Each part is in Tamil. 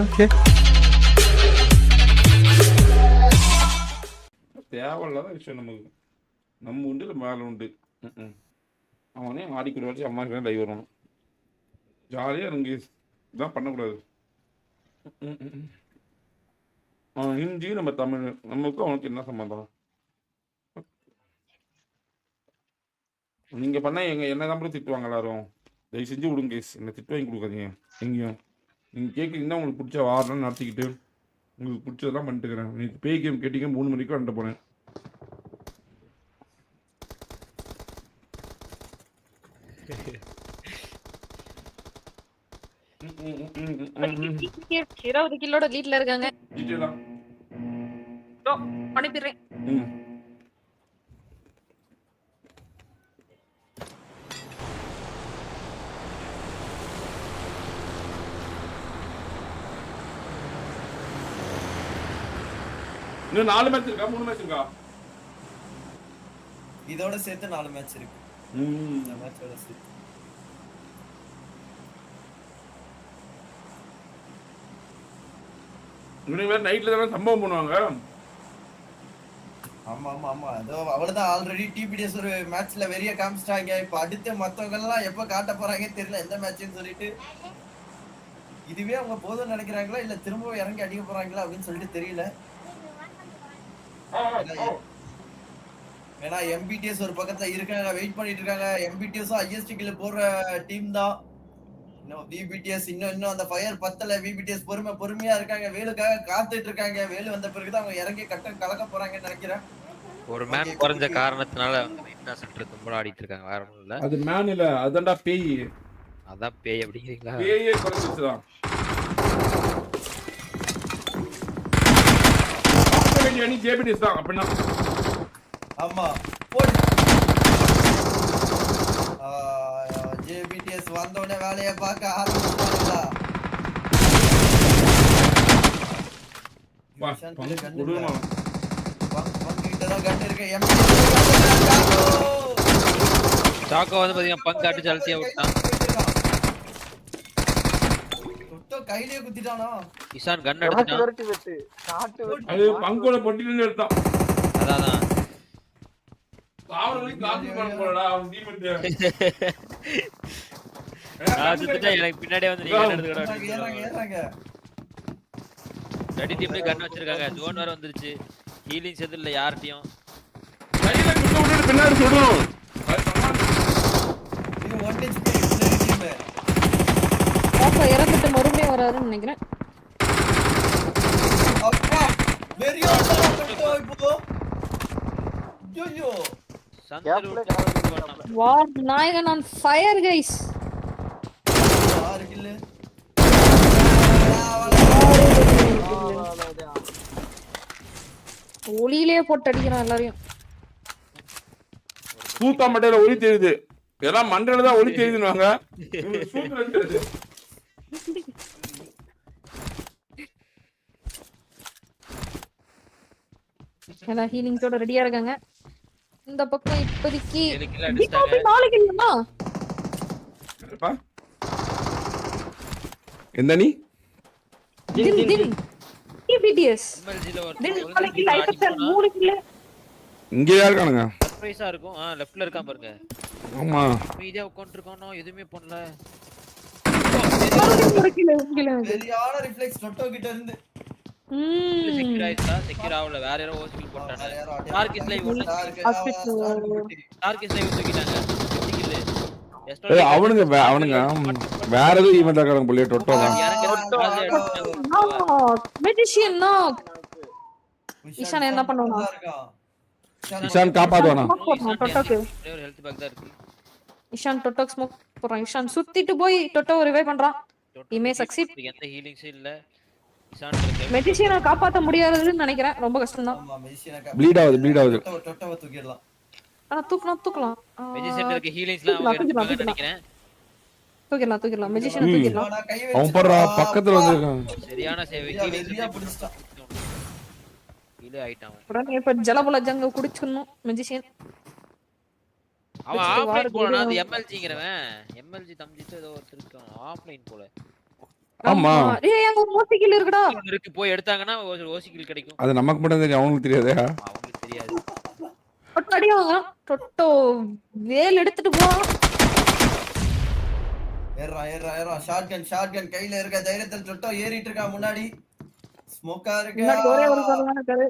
ஓகே. தேவையில்லாத விஷயம் நமக்கு. நம்ம உண்டு இல்லை மேலே உண்டு. அவனே மாடிக்கிற வச்சு அம்மா லைவ் வரணும். ஜாலியாக இருங்க. இதான் பண்ணக்கூடாது. அவன் ஹிந்தி, நம்ம தமிழ். நமக்கும் அவனுக்கு என்ன சம்பந்தம்? நீங்கள் பண்ணால் என்ன தான் கூட திட்டுவாங்க எல்லாரும். தயவு செஞ்சு விடுங்க கேஸ். என்னை திட்டு வாங்கி கொடுக்காதீங்க எங்கேயும். நீங்கள் கேட்குறீங்கன்னா உங்களுக்கு பிடிச்ச வாரம் நடத்திக்கிட்டு உங்களுக்கு பிடிச்சதெல்லாம் பண்ணிட்டுக்கிறேன். நீங்கள் பேய் கேம் கேட்டீங்க 3 மணிக்கு வந்துட்டு போனேன். இருபது கிலோட லீட்ல இருக்காங்க. அனுப்பிடுறேன். இன்னும் 4 மேட்ச் இருக்கா? 3 மேட்ச் இருக்கா? இதோட சேர்த்து 4 மேட்ச் இருக்கு. இந்த மேட்சோட சேர்த்து. இன்னும் வேற நைட்ல தான சம்பவம் பண்ணுவாங்க. ஆமா ஆமா ஆமா. அதோ அவ்வளவுதான். ஆல்ரெடி டிபிடிஎஸ் ஒரு மேட்ச்ல வெறிய காமிச்சிட்டாங்க. இப்ப அடுத்து மத்தவங்க எல்லாம் எப்ப காட்ட போறாங்கன்னு தெரியல எந்த மேட்ச்னு சொல்லிட்டு. இதுவே அவங்க போதும்னு நினைக்கிறாங்களா இல்ல திரும்ப இறங்கி அடிக்க போறாங்களா அப்படின்னு சொல்லிட்டு தெரியல. ஏன்னா எம்பிடிஎஸ் ஒரு பக்கத்துல இருக்காங்க, வெயிட் பண்ணிட்டு இருக்காங்க. எம்பிடிஎஸும் ஐஎஸ்டிக்குள்ள போற டீம் தான். இன்னும் விபிடிஎஸ் இன்னும் அந்த ஃபயர் பத்தல. விபிடிஎஸ் பொறுமையா இருக்காங்க. வேலுக்காக காத்துட்டு இருக்காங்க. வேலு வந்த பிறகுதான் அவங்க இறங்கி கலக்க போறாங்கன்னு நினைக்கிறேன். ஒரு மேன் குறைஞ்ச காரணத்தினால இன்னசென்ட் தும்பல ஆடிட்டு இருக்காங்க. வேற ஒண்ணும் இல்ல. அது மேன் இல்ல, அதான்டா பேய். அதான் பேய் அப்படிங்கிறீங்களா? பேயே குறைஞ்சிச்சுதான். நீ ஜேபிடிஎஸ் தான் அப்படின்னா. ஆமா போடு. ஜேபிடிஎஸ் வந்தோடனே வேலையை பார்க்க ஆரம்பிச்சாங்களா? சாக்கோ வந்து பாத்தீங்கன்னா பங்கு அடிச்சு அழுத்தியா விட்டான். கையிலேயே குத்திட்டானா? இசான் கன் அடிச்சான். அது பங்கோட பொட்டில எடுத்தான். அதான் எனக்கு பின்னாடியே வந்து ரெடி டீம்ல கன் வச்சிருக்காங்க. ஜோன் வேற வந்துருச்சு. ஹீலிங் செது இல்ல யார்ட்டையும். பின்னாடி சுடணும். பாப்பா இறந்துட்டு மறுபடியும் வராருன்னு நினைக்கிறேன். அப்பா வெறியா இப்போ. ஐயோ வார் நாயகன் ஆன் ஃபயர் கைஸ். யாரு கில்ல? ஒளியிலே போட்டு அடிக்கிறான் எல்லாரையும். சூத்தா மண்டையில ஒளி தெரியுது. எல்லாம் மண்டையில தான் ஒளி தெரியுதுன்னு. எல்லாம் ஹீலிங்கோட ரெடியா இருக்காங்க. இந்த பக்கம் இப்போதைக்கு எந்த நீ இங்கே இருக்கானுங்க. சர்ப்ரைஸா இருக்கும். லெஃப்ட்ல இருக்கான் பாருங்க. ஆமா மீதியா உட்கார்ந்திருக்கானோ எதுமே பண்ணல. சரியான ரிஃப்ளெக்ஸ் டொட்டோ கிட்ட இருந்து. செக்யூர் ஆயிட்டா? செக்யூர் ஆவல. வேற யாரோ ஹோஸ்பிடல் போட்டாங்க. டார்கெட் லைவ் ஒன்னு. டார்கெட் லைவ் தூக்கிட்டாங்க. அவனுங்க வேற ஏதோ ஈவென்ட் ஆகறாங்க போல. டொட்டோ தான். மெஜிஷியன்னா ஈஷான் என்ன பண்ணுவானா? ஈஷான் காப்பாத்துவானா? டொட்டோக்கு ஒரு ஹெல்த் பேக் தான் இருக்கு. ஈஷான் டொட்டோக்கு ஸ்மோக் போறான். ஈஷான் சுத்திட்டு போய் டொட்டோவை ரிவைவ் பண்றான். இமே சக்சீட். எந்த ஹீலிங்ஸ் இல்ல. மெஜிஷியனை காப்பாத்த முடியாதுன்னு நினைக்கிறேன். ரொம்ப கஷ்டம் தான். ப்ளீட் ஆகுது. டொட்டோவை தூக்கிடலாம். ஆனா தூக்கலாம். மெஜிஷியன் இருக்க ஹீலிங்ஸ்லாம் அவங்க எடுப்பாங்கன்னு நினைக்கிறேன். தூக்கிடலாம். மெஜிஷியனை தூக்கிடலாம். அவன் பண்ற பக்கத்துல வந்திருக்கான். சரியான சேவை. ஹீலிங்ஸ் பிடிச்சிட்டான். ஹீல் ஆயிட்டான். உடனே இப்ப ஜலபல ஜங்க குடிச்சுக்கணும் மெஜிஷியன். அவன் ஆஃப்லைன் போறானா? அது எம்எல்ஜிங்கறவன். எம்எல்ஜி தம்பிட்டு ஏதோ ஒருத்தர் இருக்கான் ஆஃப்லைன் போல. ஆமா டேய் அங்க ஒரு ஓசி கில் இருக்குடா. ஒண்ணு இருக்கு போய் எடுத்தாங்கன்னா ஒரு ஓசி கில் கிடைக்கும். அது நமக்கு மட்டும் தெரியும், அவங்களுக்கு தெரியாதே. அவங்களுக்கு தெரியாது. டொட்டோ அடிவாங்க. டொட்டோ வேல் எடுத்துட்டு போ. ஏறா ஷாட்கன் கையில இருக்க தைரியத்துல டொட்டோ ஏறிட்டு இருக்கா முன்னாடி. ஸ்மோக்கா இருக்கு. முன்னாடி ஒரே ஒரு காரணம் இருக்காரு.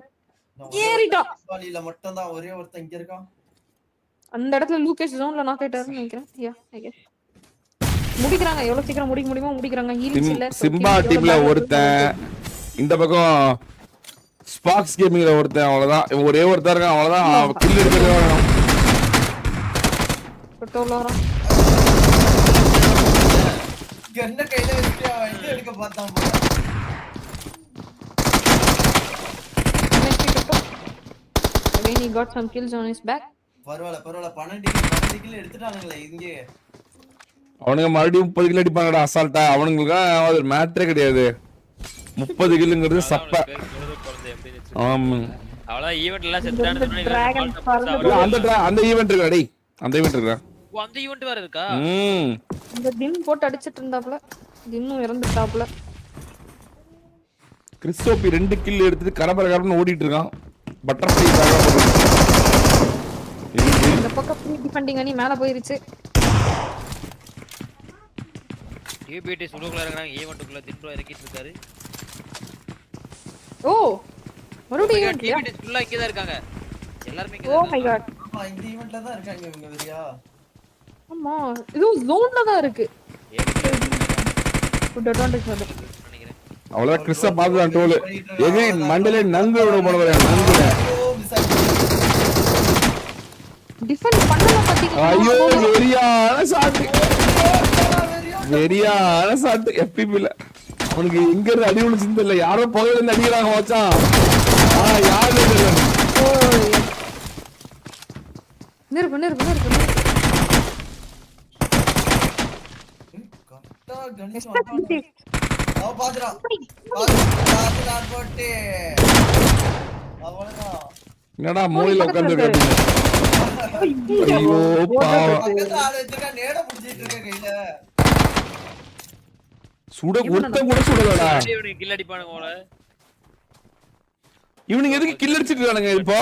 ஏறிட்டான். வாலில மட்டும் தான் ஒரே ஒருத்தன் இங்க இருக்கான். அந்த இடத்துல லூகேஷ் ஜோன்ல நாக் ஆயிட்டாருன்னு நினைக்கிறேன். யா ஐ கெஸ் முடிக்கறாங்க. எவ்வளவு சீக்கிரம் முடிக்க முடியுமோ முடிக்கறாங்க. ஹீலிங்ஸ் இல்ல. சிம்பா டீம்ல ஒருத்தன், இந்த பக்கம் ஸ்பாக்ஸ் கேமிங்ல ஒருத்தன், அவ்வளவுதான். ஒரே ஒருத்தர் இருக்கான், அவ்வளவுதான். கில் எடுக்கிறது டொட்டோல வரான். கண்ண கையில வச்சுட்டு அவன் இது எடுக்க பார்த்தான் போல. Again he got some kills on his back. பரவாயில்ல 12 கில் எடுத்துட்டானுங்களே இங்கே. அவனுங்க மறுபடியும் 30 கில் அடிப்பாங்கடா அசால்ட்டா. அவனுங்களுக்கு மேட்டரே கிடையாது. 30 கில்லுங்கிறது சப்ப. ஆமா அவ்வளவு ஈவென்ட் எல்லாம் செத்துட்டானு அந்த ஈவென்ட் இருக்குடா டேய். அந்த ஈவென்ட் இருக்குடா. ஓ அந்த ஈவென்ட் வேற இருக்கா? இந்த டின் போட்டு அடிச்சிட்டு இருந்தாப்ல. இன்னும் இறந்துட்டாப்ல. கிறிஸ்டோபி 2 கில் எடுத்துட்டு கரபரன்னு ஓடிட்டு இருக்கான். பட்டர்ஃப்ளை இந்த பக்கம் ஃப்ரீ டிஃபெண்டிங் அணி மேல போயிருச்சு. யூபிடி சுலோக்குள்ள இருக்காங்க. ஈவென்ட்க்குள்ள தின்ப்ரோ இறக்கிட்டு இருக்காரு. ஓ மறுபடியும் ஈவென்ட். யூபிடி ஃபுல்லா இங்க தான் இருக்காங்க. எல்லாரும் இங்க ஓ தான். My God. ஆமா இந்த ஈவென்ட்ல தான் இருக்காங்க இவங்க வெறியா. ஆமா இது ஜோன்ல தான் இருக்கு. குட் அட்வான்டேஜ் வந்து நினைக்கிறேன். அவ்வளவுதான். கிறிஸ்ட பாத்துதான் டோல் எது மண்டலே நங்கு விட போனவரே நங்குல. டிஃபெண்ட் பண்ணல பாத்தீங்களா? ஐயோ வெரியான ஷாட் FPP ல. அவனுக்கு எங்க இருந்து அடி விழுந்துச்சு தெரியல. யாரோ புகையில இருந்து அடிக்கிறாங்க மச்சான். யாரு நிறுப்பு. கரெக்டா கணேஷ் வந்தானே. அவ பாத்துறான் போட்டு. அவ்வளவுதான். என்னடா மூலையில உட்கார்ந்து இருக்க. ஐயோ பாவம். பக்கத்துல ஆளு வச்சிருக்கா நேட புடிச்சிட்டு இருக்க கையில. ஒருத்த கூட சுடலடா. இவனுக்கு கில் அடிப்பானுங்க போல. இவனுங்க எதுக்கு கில் அடிச்சிட்டு இருக்கானுங்க இப்போ?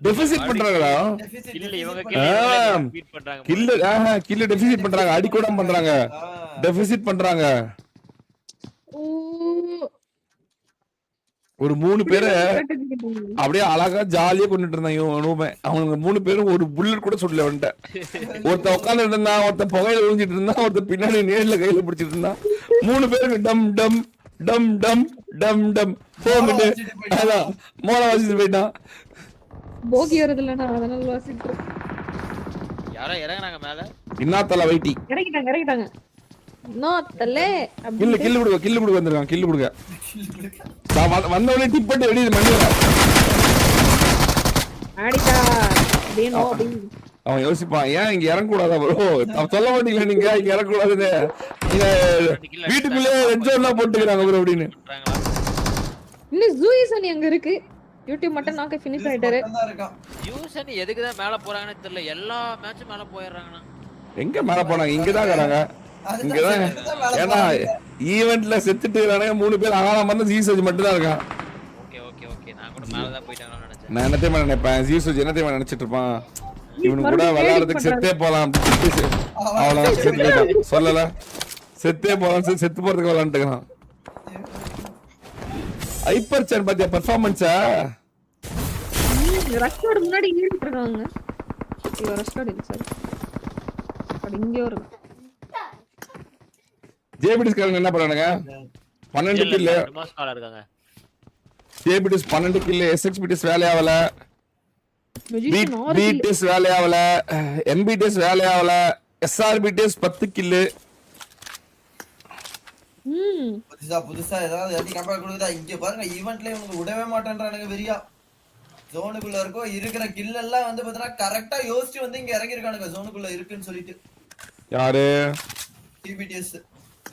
டெபிசிட் பண்றாங்கடா. இல்ல இவங்க கில் பீட் பண்றாங்க. கில் டெபிசிட் பண்றாங்க. அடி கூட பண்றாங்க. டெபிசிட் பண்றாங்க. ஒரு 3 பேரை அப்படியே அழகா ஜாலியா கொண்டுட்டு இருந்தாங்க. அவங்க 3 பேரும் ஒரு புல்லட் கூட சுடல வந்துட்ட. ஒருத்த உட்காந்துட்டு இருந்தான், ஒருத்த புகையில விழுந்துட்டு இருந்தான், ஒருத்த பின்னாடி நேர்ல கையில பிடிச்சிட்டு இருந்தான். 3 பேருக்கு டம் டம் டம் டம் டம் டம் போங்கிட்டு அதான் மோள வாசிட்டு போயிட்டான். போகி வரதுலனா அதனால வாசிட்டு. யாரோ இறங்குறாங்க மேல. இன்னாத்தல வைட்டி இறங்கிட்டாங்க. நோத்தலே கில் கொடுக்க வந்திருக்கான். கில் கொடுக்க வந்தவனே டிப் பண்ணி வெளியே மண்ணில ஆடிட்டா. டேனோ அப்படி அவன் யோசிப்பான், ஏன் இங்க இறங்க கூடாதா ப்ரோ? சொல்ல மாட்டீங்களா நீங்க இங்க இறங்க கூடாதுன்னு? நீங்க வீட்டுக்குள்ளே ரெட் ஜோன்லாம் போட்டுக்கிறாங்க ப்ரோ அப்படின்னு. இன்னும் ஜூயிசன் எங்க இருக்கு? யூடியூப் மட்டும் நாக்க ஃபினிஷ் ஆயிட்டாரு. யூசன் எதுக்கு தான் மேல போறாங்கன்னு தெரியல. எல்லா மேட்சும் மேல போயிடுறாங்கண்ணா. எங்க மேல போனாங்க? இங்கதான் இருக்காங்க. இங்கதான். ஏன்னா ஈவென்ட்ல செத்துட்டு இருக்கானுங்க 3 பேர். ஆகாம வந்து ஜீசஸ் மட்டும் தான் இருக்கான். ஓகே நான் கூட மேல தான் போயிட்டாங்கன்னு நினைச்சேன். நான் என்னத்தையும் நினைப்பேன், ஜீசஸ் என்னத்தையும் நினைச்சிட்டு இருப்பான். இவனு கூட விளையாடுறதுக்கு செத்தே போலாம் அவ்வளவு சொல்லல. செத்தே போலாம், செத்து போறதுக்கு விளையாண்டுக்கிறான். ஹைப்பர் சான் பாத்தியா பெர்ஃபார்மன்ஸா? ரஷ்டோட முன்னாடி நின்னுட்டு இருக்காங்க. இவ ரஷ்டோட இல்ல சார். அப்படி இங்க ஒரு ஜேபிடிஸ் காரங்க என்ன பண்றானுங்க? 12 கில் மாஸ்கால இருக்காங்க. ஜேபிடிஸ் 12 கில். எஸ்எக்ஸ்பிடிஸ் வேலையாவல. பிடிஎஸ் வேலையாவல. எம்பிடிஎஸ் வேலையாவல. எஸ்ஆர்பிடிஎஸ் 10 கில். புதுசா ஏதாவது அடி கம்பேர் கொடுக்குதா? இங்க பாருங்க ஈவென்ட்ல இவங்க விடவே மாட்டேன்றானுங்க வெறியா. ஜோனுக்குள்ள இருக்கோ இருக்கிற கில் எல்லாம் வந்து பாத்தீங்கன்னா கரெக்டா யோசிச்சு வந்து இங்க இறங்கி இருக்கானுங்க ஜோனுக்குள்ள இருக்குன்னு சொல்லிட்டு. யாரு? டிபிடிஎஸ்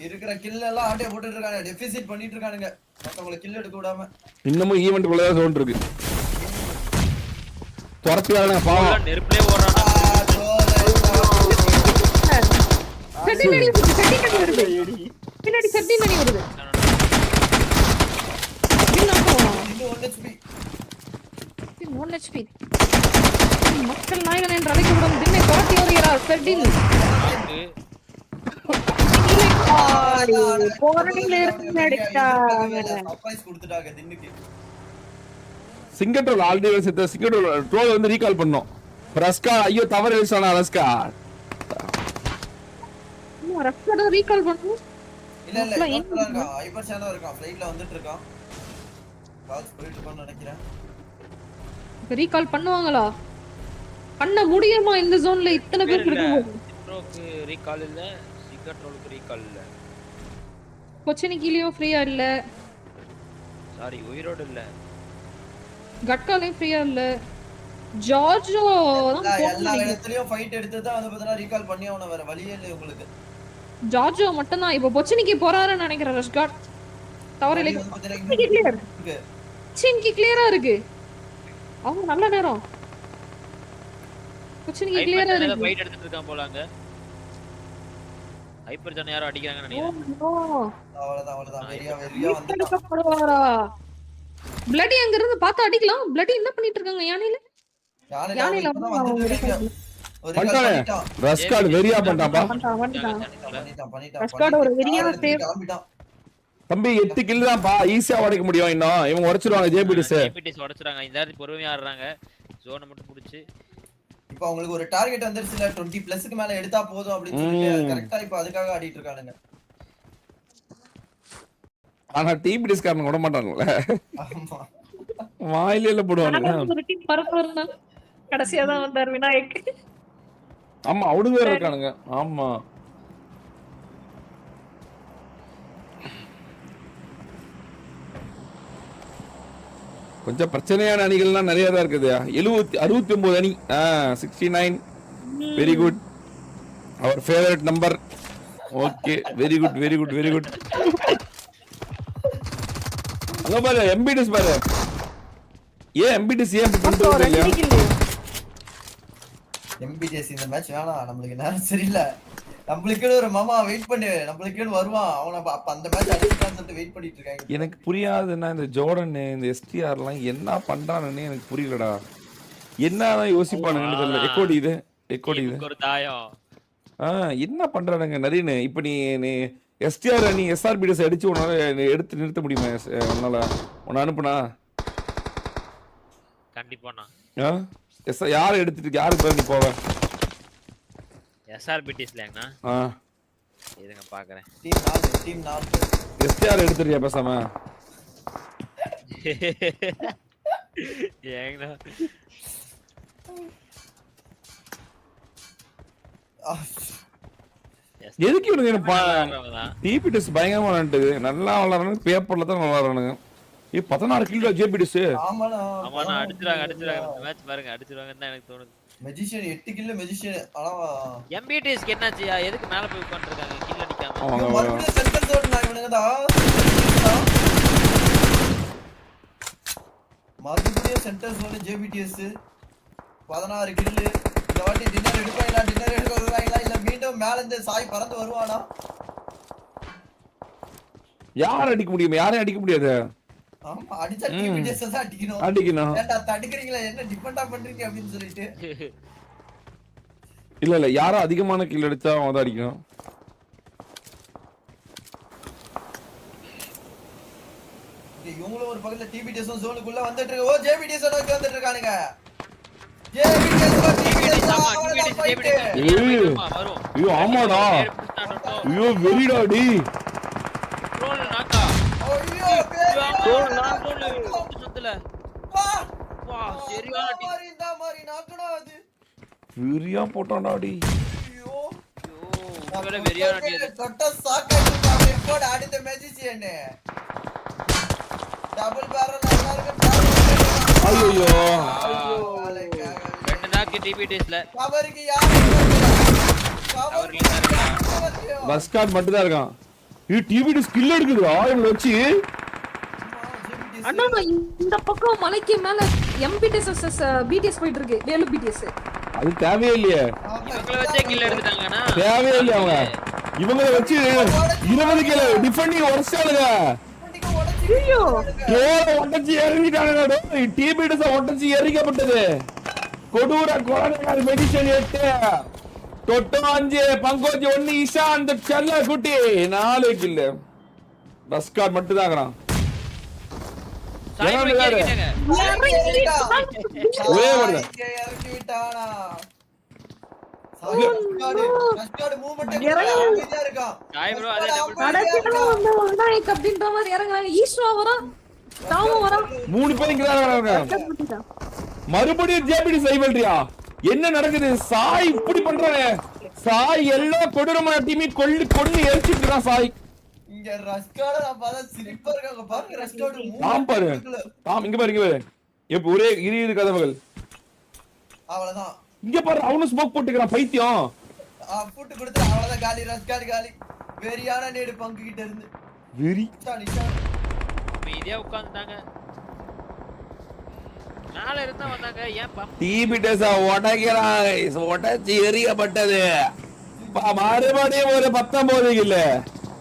இருக்கிற கில் எல்லாம் ஆட்டே போட்டுட்டு இருக்காங்க. டெபிசிட் பண்ணிட்டு இருக்கானுங்க மத்தவங்கள கில் எடுக்க விடாம. இன்னமும் ஈவென்ட் குள்ள தான் ஜோன் இருக்கு. துரத்தியானே பாவம். நெருப்புலயே ஓடுறானா. செட்டினடி வருது. பின்னாடி செட்டி நடி வருது இன்னும் 1 HP. 1 HP. மக்கள் நாயகன் என்று அழைக்கப்படும் திண்ணை துரத்தி வருகிறார் செட்டில். போரணியில இருந்து அடித்தாங்க. சர்ப்ரைஸ் கொடுத்துட்டாங்க திண்ணுக்கு. சிங்கட்ரோல் ஆல்ரெடி செத்த சிங்கட்ரோல் ட்ரோல் வந்து ரீகால் பண்ணோம். ரஸ்கா ஐயோ தவறு எழுதிட்டானா ரஸ்கா. ரஸ்கா ரீகால் பண்ணு. இல்ல இருக்கான். ஹைப்பர் சேனல் இருக்கான். ஃளைட்ல வந்துட்டு இருக்கான். கால்ஸ் போயிட்டு இருக்கான்னு நினைக்கிறேன். ரீகால் பண்ணுவாங்களா? பண்ண முடியுமா இந்த ஜோன்ல இத்தனை பேர் இருக்கும்போது? சிக்ரோக்கு ரீகால் இல்ல, சிங்கட்ரோலுக்கு ரீகால் இல்ல. கொச்சினிக்கிலியும் ஃப்ரீயா இல்ல. சாரி உயிரோடு இல்ல. கட்காலையும் ஃப்ரீயா இல்ல. ஜார்ஜோ எல்லா இடத்துலயும் ஃபைட் எடுத்து தான் வந்து பார்த்தா ரீகால் பண்ணி அவன வேற வழியே இல்ல உங்களுக்கு. ஜார்ஜோ மட்டும் தான் இப்போ பொச்சினிக்கு போறாருன்னு நினைக்கிறேன் ரஷ்காட். தவறு இல்லை. கிளியர். சின்கி கிளியரா இருக்கு. அவங்க நல்ல நேரம். பொச்சினிக்கு கிளியரா இருக்கு. ஃபைட் எடுத்துட்டு இருக்கான் போலாங்க. ஹைப்பர் ஜன் யாரோ அடிக்கறாங்கன்னு நினைக்கிறேன். அவ்வளவுதான் வெறியா வந்து போடுவாரா? பிளடி அங்க இருந்து பார்த்து அடிக்கலாம். பிளடி என்ன பண்ணிட்டு இருக்காங்க யானையில? யானையில ஒரு பண்ணிட்டான். ரஸ்காட் வெறியா பண்ணிட்டான்பா. ரஸ்காட் ஒரு வெறியா சேவ். தம்பி 8 கில் தான்ப்பா. ஈஸியா உடைக்க முடியும் இன்னும். இவங்க உடைச்சிருவாங்க ஜேபிடிஸ். ஜேபிடிஸ் உடைச்சறாங்க. இந்த நேரத்துல பொறுமையா ஆடுறாங்க. ஜோனை மட்டும் புடிச்சு. இப்போ அவங்களுக்கு ஒரு டார்கெட் வந்துருச்சுல 20 பிளஸ்க்கு மேல எடுத்தா போதும் அப்படி சொல்லிட்டு கரெக்ட்டா இப்போ அதுக்காக ஆடிட்டு இருக்கானுங்க. ஆனா டீம் டிஸ்கார்ட் விட மாட்டாங்கல. ஆமா. வாயில போடுவானுங்க. ஒரு டீம் பரபரன்னா கடைசியா தான் வந்தார் விநாயக். ஆமா அவனுங்க வேற இருக்கானுங்க. ஆமா. கொஞ்சம் பிரச்சனையான அணிகள்லாம் நிறைய தான் இருக்குது. 69 அணி. 69. Very good. அவர் favourite number. Okay very good very good very good. அங்க பாரு எம்பிடிஸ் பாரு. ஏன் எம்பிடிஸ் ஏன் பண்றது இல்லையா? எம்பிடிஎஸ் இந்த மேட்ச் வேணாம் நமக்கு நேரம் சரியில்லை. நம்மளுக்கு ஒரு மாமா வெயிட் பண்ணு. நம்மளுக்கு வருவான் அவன அப்ப அந்த மேட்ச் அடிச்சான்னு சொல்லிட்டு வெயிட் பண்ணிட்டு இருக்காங்க. எனக்கு புரியாதுன்னா இந்த ஜோர்டன் இந்த எஸ்டிஆர்லாம் என்ன பண்றானே எனக்கு புரியலடா. என்னதான் யோசிப்பானுங்கன்னு தெரியல. எக்கோடி இது ஒரு தாயம். என்ன பண்றானுங்க நரீன்? இப்ப நீ எஸ்டிஆர் நீ எஸ்ஆர்பிடிஎஸ் அடிச்சு உன்னால எடுத்து நிறுத்த முடியுமா? உன்னால உன்னை அனுப்புனா கண்டிப்பாண்ணா. யாரை எடுத்துட்டு யாரு பேர் நீ போவ? எஸ்ஆர்பிடிஸ்லங்கண்ணா. இதுங்க பாக்குறேன். டீம் 4 எஸ்டிஆர் எடுத்துறியா பேசாம? ஏங்கண்ணா எதுக்கு இவனுங்க டிபிடிஎஸ் பயங்கரமா விளையாண்டுது. நல்லா விளையாடுறாங்க. பேப்பர்ல தான் விளையாடுறானுங்க. 16 கிலோ ஜேபிடிஎஸ். ஆமாடா அடிச்சுறாங்க மேட்ச் பாருங்க. அடிச்சுறாங்கன்னு தான் எனக்கு தோணுது. Magician 8 kill magician. ஆனா எம்பிடிஎஸ்க்கு என்னாச்சியா? எதுக்கு மேல போய் உட்கார்ந்திருக்காங்க கில் அடிக்காம? மறுபடியும் சென்டர் ஜோன் இவனுங்கடா. மறுபடியும் சென்டர் ஜோன் ஜேபிடிஎஸ் 16 கில். இந்த வாட்டி டின்னர் எடுப்பாங்களா இல்ல மீண்டும் மேல இருந்து சாய் பறந்து வருவானா? யார் அடிக்க முடியும்? யாரையும் அடிக்க முடியாது. ஆமா அடிச்சா டிபிடிஎஸ் தான் அடிக்கணும். ஏன்டா தடுக்குறீங்களா? என்ன டிபெண்டா பண்றீங்க அப்படினு சொல்லிட்டு. இல்ல யாரோ அதிகமான கில் அடிச்சா அவன் தான் அடிக்கணும். இவங்களும் ஒரு பக்கத்துல டிபிடிஎஸ் ஜோனுக்குள்ள வந்துட்டு இருக்கு. ஓ ஜேபிடிஎஸ் நோக்கி வந்துட்டு இருக்கானுங்க. ஜேபிடிஎஸ் வரும். ஐயோ ஆமாடா. ஐயோ வெரிடா டி. ட்ரோல் நாக்கா. ஐயோ ட்ரோல் சுத்தல. வா சரியான மாதிரி இந்த மாதிரி நாக்கடா அது. வெரியா போட்டான்டா டி. ஐயோ வேற வெரியான டி. தொட்ட சாக்கடிச்சா ரிப்போர்ட் அடுத்த மெஜிஷியன். டபுள் பேரல் எல்லாருக்கும் ஐயோ ரெண்டு நாக்கு டிபிடிஎஸ்ல. கவருக்கு யாரு? பஸ்காட் மட்டும் தான் இருக்கான். டிவிடி ஸ்கில் எடுக்குதுடா இவனை வச்சு. அண்ணா இந்த பக்கம் மலைக்கு மேல எம்பிடிஎஸ் பிடிஎஸ் போயிட்டு இருக்கு. வேலு பிடிஎஸ். அது தேவையே இல்லையே. இவங்கள வச்சே கில் எடுத்துட்டாங்கனா. தேவையே இல்ல அவங்க. இவங்களை வச்சு 20 கிலோ டிஃபெண்டிங் உடச்சானுங்க. ஒட்டச்சி இறங்கிட்டானுங்க. டீபீடஸ ஒட்டச்சி எரிக்கப்பட்டது. கொடூர கொலைகார மெடிசன் 8 டொட்டோ 5 பங்கோஜ் 1 ஈஷாந்த் செல்ல குட்டி 4 கில். ரஸ்கார்ட் மட்டும் தான்ங்கறான். சாய் வைக்க இருக்கேங்க. ஒரே வருது. இறக்கி விட்டானா. ரஸ்கார்ட் மூவ்மென்ட் அமைதியா இருக்கான். சாய் ப்ரோ அதே டபுள் அடக்கிட்டு வந்தா அப்படின்ற மாதிரி இறங்குறாங்க. ஈஸ்வா வரா, தாம வரா, 3 பேர் இங்க வராங்க. மறுபடியும் ஜேபிடி சைவல்ரியா என்ன நடக்குது? சாய் இப்படி பண்றானே. சாய் எல்லா கொடூரமான டீமை கொன்னு எரிச்சிட்டு இருக்கான் சாய். இங்க ரஸ்கார்ட் நான் பார்த்தா சிரிப்பா இருக்காங்க பாருங்க. ரஸ்கார்ட் தாம் பாரு. தாம் இங்க பாரு இங்க பாரு. இப்ப ஒரே இரு கதவுகள். அவ்வளவுதான். இங்க பாரு அவனு ஸ்மோக் போட்டுக்கறான் பைத்தியம். போட்டு கொடுத்து அவ்வளவுதான் காலி. ரஸ்கார்ட் காலி. வெறியான நேடு பங்கு கிட்ட இருந்து. வெறி. மீதியா உட்கார்ந்தாங்க. நாளை இருந்தா வந்தாங்க. ஏன் பம்ப் டீபிடஸ உடைக்கிறான். உடைச்சி எரியப்பட்டது. மறுபடியும் ஒரு 19 கில்ல.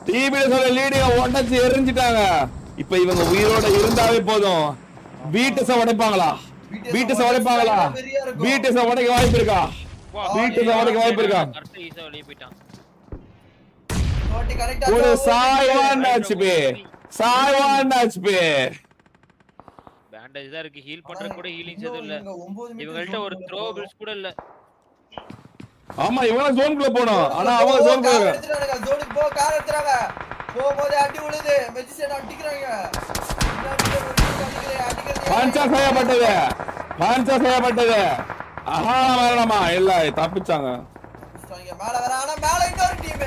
டீபிடஸோட லீடிங்க உடைச்சி எரிஞ்சிட்டாங்க. இப்ப இவங்க உயிரோட இருந்தாவே போதும். பீட்டஸ உடைப்பாங்களா? பீட்டஸ உடைப்பாங்களா? பீட்டஸ உடைக்க வாய்ப்பு இருக்கா? பீட்டஸ உடைக்க வாய்ப்பு இருக்கா? கரெக்ட்டா ஈஸா வெளிய போய்ட்டான். ஒரு சாய்வான் ஹெச்பி. சாய்வான் ஹெச்பி. பேண்டேஜ் தான் இருக்கு. ஹீல் பண்ற கூட ஹீலிங்ஸ் எதுவும் இல்ல. இவங்கள்ட்ட ஒரு த்ரோபிள்ஸ் கூட இல்ல. ஆமா இவங்க ஜோன்க்குள்ள போணும். ஆனா அவங்க ஜோன்க்குள்ள ஜோனுக்கு போ. கார் எடுத்துறாங்க. போகும்போது அடி விழுது. மெஜிஷியன் அடிக்குறாங்க. பாஞ்சா செய்யப்பட்டது. பாஞ்சா செய்யப்பட்டது. ஆஹா வரணுமா? இல்ல தப்பிச்சாங்க. மேல வர. ஆனா மேல இன்னொரு டீம்.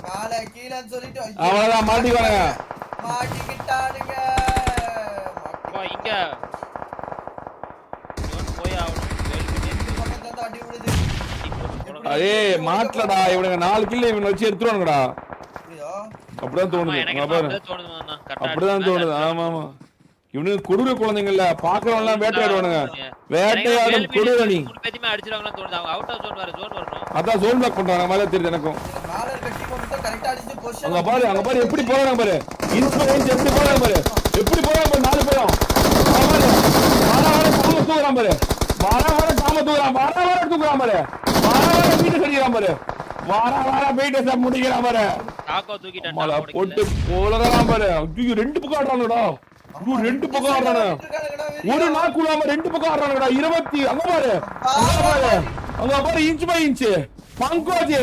மேல கீழன்னு சொல்லிட்டு அவ்வளவுதான் மாட்டிக்குவாங்க. மாட்டிக்கிட்டானுங்க. இங்க போய் ஆவணும். அடி விழுது. ஏய் மாட்லடா இவனுங்க 4 கில் இவனை வச்சு எடுத்துறானுங்கடா. அப்படிதான் தோணுது. அப்படிதான் தோணுது. ஆமா ஆமா இவனுக்கு கொடூர குழந்தைங்கல்ல பாக்குறவங்க எல்லாம் வேட்டையாடுவானுங்க. வேட்டையாடும் கொடூரணி. பேதிமே அடிச்சிராங்களா தோணுது. அவங்க அவுட் ஆஃப் ஜோன் வர ஜோன் வரணும். அதான் ஜோன் பிளாக் பண்றாங்க மாதிரி தெரியுது எனக்கும். மேல இருக்க டீம் மட்டும் கரெக்ட்டா அடிச்சு பொசிஷன். அங்க பாரு எப்படி போறாங்க பாரு. இன்ஸ்பிரேஷன் எப்படி போறாங்க பாரு. எப்படி போறாங்க பாரு 4 பேரும். வார காம தூக்குறான் பாரு. வார காம தூக்குறான். வார தூக்குறான் பாரு. வார வீட்டு சரிறான் பாரு. வார வீட்டை முடிக்கிறான் பாரு. காக்கோ தூக்கிட்டான். மல போட்டு போலறான் பாரு. ஐயோ 2 பக்கம் ஆடுறானுடா. ஐயோ 2 பக்கம் ஆடுறானே. ஒரு நாக்குலாம 2 பக்கம் ஆடுறானுடா. 20 அங்க பாரு. அங்க பாரு இன்ச் பை இன்ச். பங்கோஜ்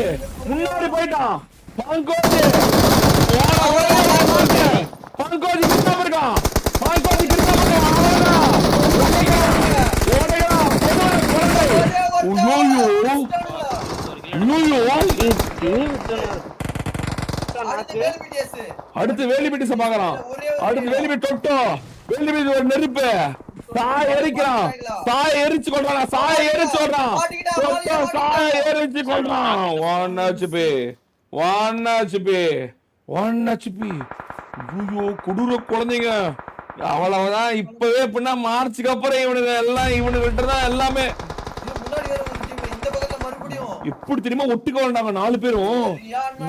முன்னாடி போய்ட்டான். பங்கோஜ் பங்கோஜ் கிட்ட இருக்கான். பங்கோஜ் கிட்ட இருக்கான். ஓடுடா. அடுத்து வேலிபிட்டிஸ் பாக்குறான். அடுத்து வேலிபிட் தொட்டோ. வேலிபிட் ஒரு நெருப்பு. சாய் எரிக்கிறான். சாய் எரிச்சு கொள்றான். சாய் எரிச்சு கொள்றான். தொட்டோ சாய் எரிச்சு கொள்றான். 1 HP. 1 HP. 1 HP. ஐயோ கொடூர குழந்தைங்க. அவ்வளவுதான். இப்பவே எப்படின்னா மார்ச்சுக்கு அப்புறம் இவனுக்கிட்ட தான் எல்லாமே. எப்படி தெரியுமா ஒட்டிக்க வேண்டாங்க 4 பேரும்.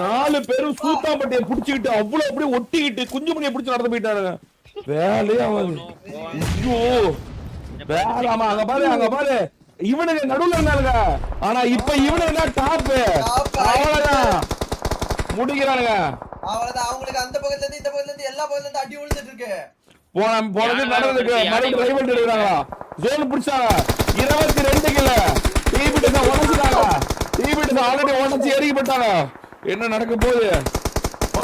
4 பேரும் சூத்தாம்பட்டியை புடிச்சுக்கிட்டு அவ்வளவு அப்படியே ஒட்டிக்கிட்டு குஞ்சு மணியை புடிச்சு நடந்து போயிட்டானுங்க. வேலையே ஆகாது. ஐயோ வேலாமா. அங்க பாரு இவனுங்க நடுவுல இருந்தானுங்க. ஆனா இப்ப இவனுங்க டாப். அவ்வளவுதான் முடிக்கிறானுங்க. அவ்வளவுதான். அவங்களுக்கு அந்த பக்கத்துல இருந்து இந்த பக்கத்துல இருந்து எல்லா பக்கத்துல இருந்து அடி விழுந்துட்டு இருக்கு. போனது நடந்துருக்கு. மறுபடியும் ரைவல் எடுக்கிறாங்க. ஜோன் பிடிச்சாங்க. 22 கில்ல. டீபிட்டஸ உடைச்சிட்டாங்க. டீபிட்டஸ ஆல்ரெடி உடைச்சு எரிக்கப்பட்டாங்க. என்ன நடக்க போகுது?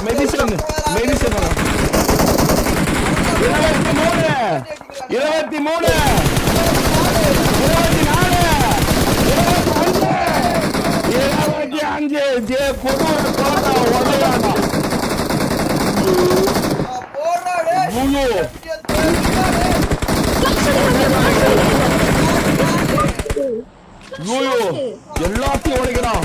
மெடிசன் 23 24 25 ஜே கொடூர கொலடா உடையாடா. ஐயோ ஐயோ எல்லாத்தையும் உடைக்கிறான்.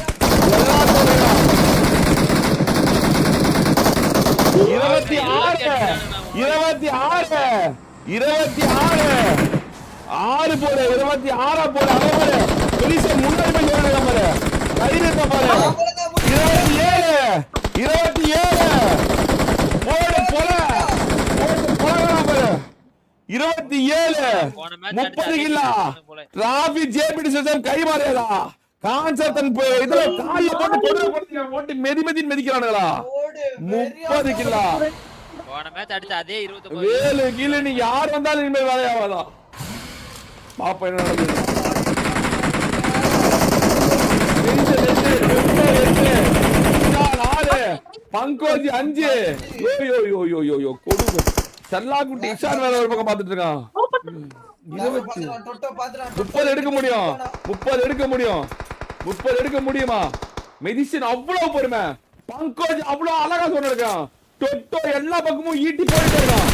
6 போடு 26 போடு. அவன் பாரு பெரிச முன்னாடி போய் ஏறாங்க பாரு. தைரியத்தை பாரு. போன மேட்ச் 30 கிலோ டிராபி ஜேபிடி சிஸ்டம் கை மாறியதா கான்செப்ட் இதுல கால்ல போட்டு போட்டு மெதிக்கிறானுங்களா 30 கிலோ போன மேட்ச் அடிச்ச அதே 29 வேலு கீழ நீ யார் வந்தாலும் இனிமேல் வேலையாவாதா பாப்பா என்ன நடக்குது பங்கோஜி 5 யோ கொடுங்க சல்லாக்குட்டி இஷான் வேற ஒரு பக்கம் பாத்துட்டு இருக்கான் 30 எடுக்க முடியும் 30 எடுக்க முடியுமா மெடிசின் அவ்வளவு பொறுமை பங்கோஜ் அவ்வளவு அழகா சொன்னிருக்கான் டொட்டோ எல்லா பக்கமும் ஈட்டி போயிட்டு இருக்கான்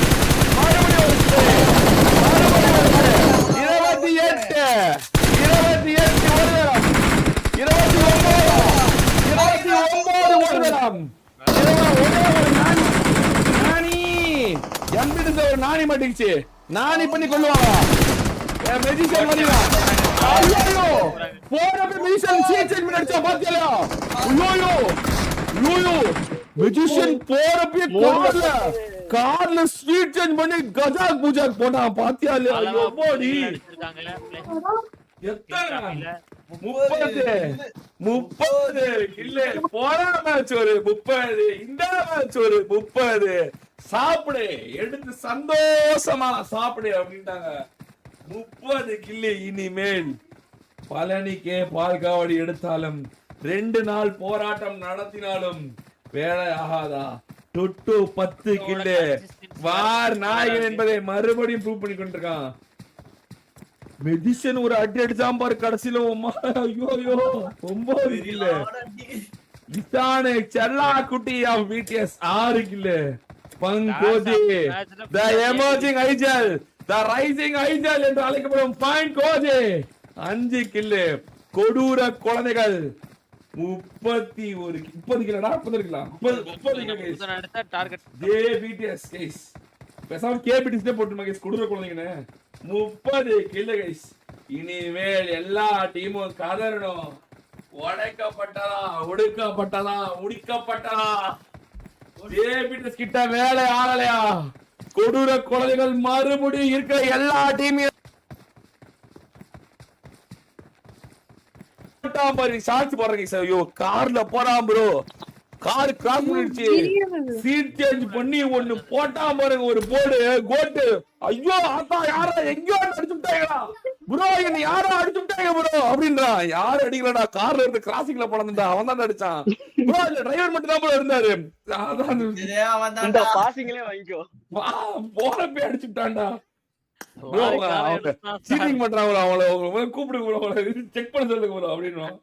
29 நானி மாட்டிச்சு நானி பண்ணி கொள்ளுவாங்க மெடிசன் பண்ணிடுவான் ஐயோ போறப்ப மெடிசன் சீட் பண்ணி அடிச்சா பாத்தியா ஐயோ மெஜிஷியன் போறப்ப கார்ல ஸ்வீட் சேஞ்ச் பண்ணி கஜாக் பூஜாக் போட்டான் பாத்தியா இல்லையா போடி எத்தனை 30 இல்ல போன மேட்ச் ஒரு 30 இந்த மேட்ச் ஒரு 30 சாப்பிடு எடுத்து சந்தோஷமா சாப்பிடு அப்படின்ட்டாங்க 30 கில்லு இனிமேல் பழனிக்கே பால் காவடி எடுத்தாலும் 2 நாள் போராட்டம் நடத்தினாலும் வேலை ஆகாதா தொட்டு 10 கில்லு வார் நாயகன் என்பதை மறுபடியும் ப்ரூவ் பண்ணி கொண்டிருக்கான் மெடிசன் ஒரு அடி அடிச்சாம் பாரு கடைசியில ஐயோ 9 கில்லு இசானே செல்லா குட்டி ஆஃப் பிடிஎஸ் 6 கில்லு பங்கோஜி the emerging idol the rising idol என்று அழைக்கப்படும் பங்கோஜி 5 கில்லு கொடூர குழந்தைகள் 30 கிலோடா 30 கிலோ 30 கிலோ அடுத்த டார்கெட் ஜே பிடிஎஸ் கைஸ் பேசாம கே பிடிஎஸ் போட்டுமா கைஸ் கொடூர குழந்தைங்கனே 30 கிலோ கைஸ் இனிமேல் எல்லா டீமும் கதறணும் உடைக்கப்பட்டதா ஒடுக்கப்பட்டதா முடிக்கப்பட்டதா ஜேபிடிஎஸ் கிட்ட வேலை ஆகலையா கொடூர குழந்தைகள் மறுபடியும் இருக்கிற எல்லா டீமையும் சாட்சி போடுறீங்க சார் ஐயோ கார்ல போறான் ப்ரோ கார் கிராஸ் பண்ணிடுச்சு சீட் சேஞ்ச் பண்ணி ஒண்ணு போட்டா பாருங்க ஒரு போர்டு கோட்டு ஐயோ ஆத்தா யாரா எங்கயோ அடிச்சுட்டாங்களா ப்ரோ என்ன யாரோ அடிச்சுட்டாங்க ப்ரோ அப்படின்றான் யாரு அடிக்கலடா கார்ல இருந்து கிராசிங்ல போனதுடா அவன் தான் அடிச்சான் ப்ரோ இந்த டிரைவர் மட்டும் தான் ப்ரோ இருந்தாரு இந்த பாசிங்களே வாங்கிக்கோ போறப்பே அடிச்சுட்டான்டா ப்ரோ சீட்டிங் பண்றாங்க அவங்கள கூப்பிடுங்க ப்ரோ செக் பண்ண சொல்லுங்க ப்ரோ அப்படின்றான்